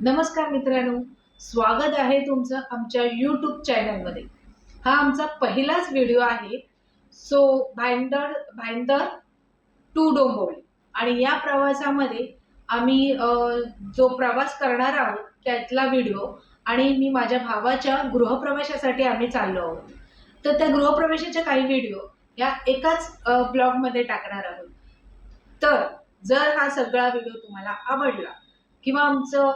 नमस्कार मित्रांनो, स्वागत आहे तुमचं आमच्या यूट्यूब चॅनलमध्ये। हा आमचा पहिलाच व्हिडिओ आहे। भाईंदर टू डोंबिवली आणि या प्रवासामध्ये आम्ही जो प्रवास करणार आहोत त्यातला व्हिडिओ आणि मी माझ्या भावाच्या गृहप्रवेशासाठी आम्ही चाललो आहोत। तर त्या गृहप्रवेशाचे काही व्हिडिओ या एकाच ब्लॉगमध्ये टाकणार आहोत। तर जर हा सगळा व्हिडिओ तुम्हाला आवडला किंवा आमचं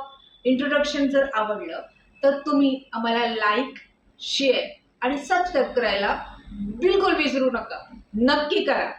इंट्रोडक्शन जर आवडलं तर तुम्ही आम्हाला लाईक, शेअर आणि सबस्क्राईब करायला बिलकुल विसरू नका। नक्की करा।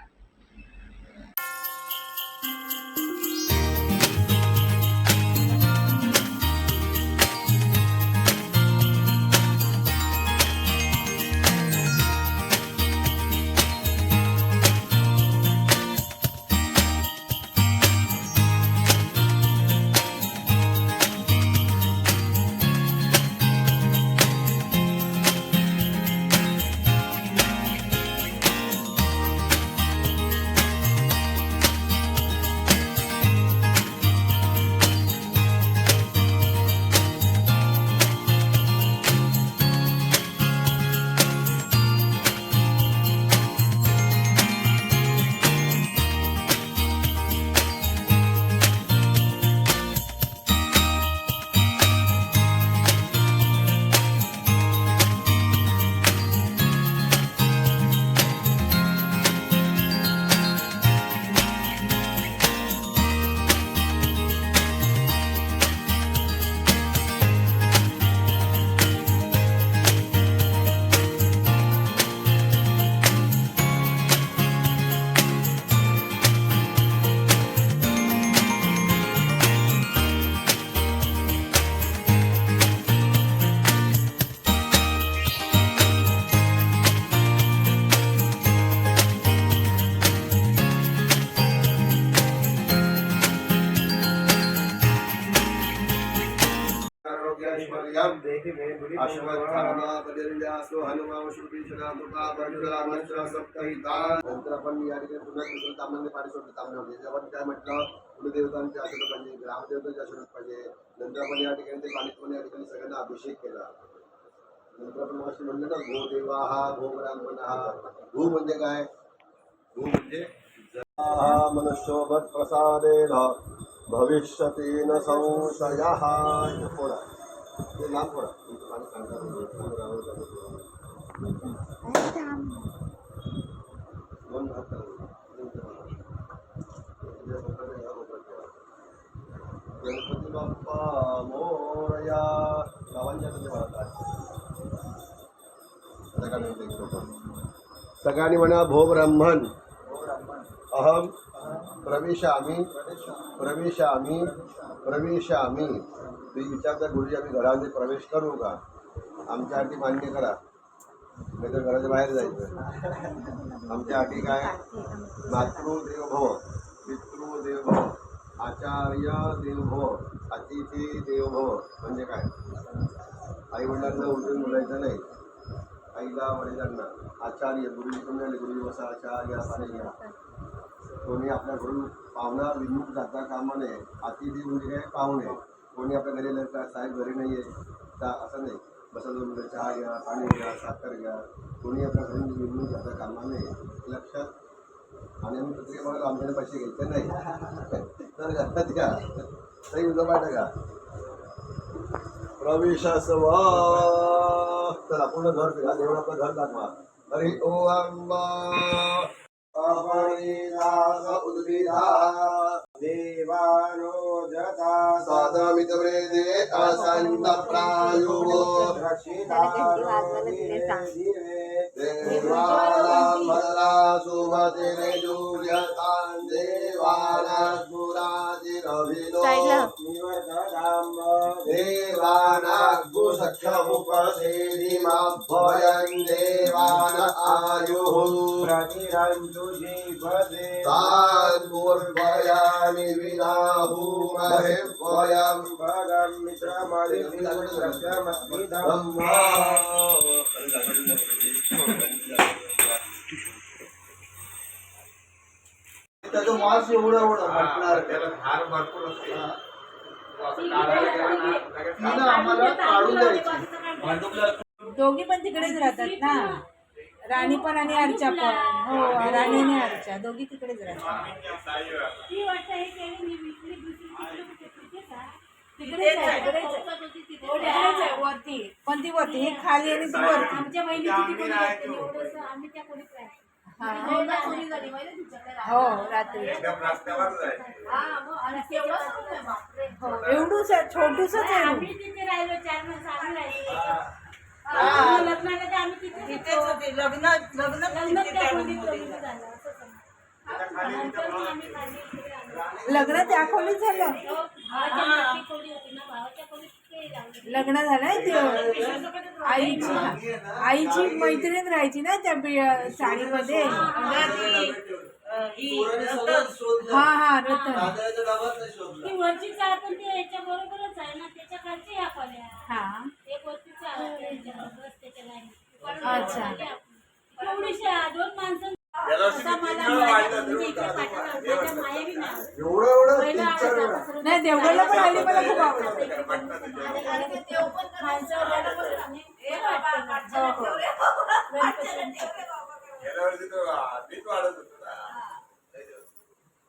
नंतर आपण या ठिकाणी पुन्हा तांबे पाणी सोडलं तांब्यामध्ये आपण काय म्हटलं कुलदेवतांचे आशीर्वाद पाहिजे, ग्रामदेवतांचे आशीर्वाद पाहिजे। नंतर आपण या ठिकाणी ते पाणी या ठिकाणी सगळ्यांना अभिषेक केला। नंतर आपण मग म्हणलं ना भो देवा हा भो ब्राह्मण हा। भू म्हणजे काय? भू म्हणजे मनुष्योभत प्रसादेन भविष्यति न संशयः। थोडा ते लांब थोडा पाणी सांगतात गणपती बाप्पा मोरया गावांच्या सगळ्यांनी म्हणा भो ब्राह्मण अहम प्रवेशामी प्रवेशामी प्रवेशामी। तुम्ही विचारता गुरुजी आम्ही घरामध्ये प्रवेश करू का? आमच्या मान्य करा, नाही तर घराच्या बाहेर जायचं। आमच्या अटी काय? मातृदेवो पितृदेवो आचार्य देवो अतिथी देवो। म्हणजे काय? आई वडिलांना उठून बोलायचं नाही, आईला वडिलांना आचार्य गुरुजी तुम्ही गुरुजी बसा आचार्य पाणी घ्या। कोणी आपल्या घरून पाहुणा विमुख जाता कामा नये। अतिथी म्हणजे काय? पाहुणे। कोणी आपल्या घरी आलं का साहेब घरी नाही आहे असं नाही, बसा दोन मिनिटं चहा घ्या, पाणी घ्या, साखर घ्या। कोणी आपल्या घरून विमुख जाता कामा नये, लक्षात। आणि आम्ही पत्रिका बघायला आमच्याकडे पैसे घ्यायचे नाही तर घरात घ्या सही उद्या पाठ का प्रवेशासवा। चला पूर्ण घर फिरा, देवळ आपलं घर दाखवा। हरी ओम उद्भिदा देवानो जता साधमित व्रेदे असंत प्रायो देवाला भला सुमते जुर्यतां देवाला गुराति रविलो देवाना गुसख्यमुपसेदि माभयं देवान आयुः प्रतिरन्तु जीवते तान्पूर्वयामि विनाभूमहे वयं भगं मित्रमदितिरक्षमस्मिदम्। त्याचा मास एवढा म्हटणार त्याला फार भरपूर असते। तिनं आम्हाला काढून द्यायची. दोघी पण तिकडेच राहतात ना, राणी पण आणि अर्चा पण. हो, राणी आणि अर्चा दोघी तिकडेच राहतात. तिकडेच आहे, तिकडेच आहे वरती. पण ती वरती, ही खाली आणि ती वरती. आमच्या बहिणीची ती कोणी राहते, एवढंसं आम्ही त्या कोणीच राहतो. हा. दोनदा चोरी झाली माहिती आहे तुमच्याकडे? हो, रात्री. हा, मग आणि केवढं सोनं आहे, बापरे. हो, एवढूच आहे, छोटूसच आहे room. आम्ही तिथे राहिलो 4 माणसं आम्ही राहिलो. हा. आम्ही लग्नाला तर आम्ही तिथेच तिथेच होतो. होते लग्न लग्न त्या खोलीत लग्न झालं, असं समजा. नंतर मग आम्ही खाली इकडे आलो. लग्न त्या खोलीत झालं. भावाच्या मोठी खोली होती ना, भावाच्या खोलीत ते लावलं. लग्न झालंय ते आईची मैत्रीण राहायची ना त्या साडीमध्ये. हा हा, रतन. ती वरची चाळ पण ते याच्या बरोबरच आहे ना, त्याच्या खालची ह्या खोल्या. हा, एक वरती चाळ आहे त्याच्या रस्त्याच्या लाईन. अच्छा. एवढीशा 2 माणसं असा मला म्हणजे इकडे पाठवला. माझ्या माहेरी नाही. एवढं पहिलं 3-4 वेळा. आलं नाही, देवगडला पण आली, मला खूप आवडतं. माणसं वगैरे पण आम्ही हे वाटतं. हो, हो.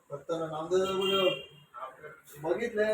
फक्त नामदेव बघितले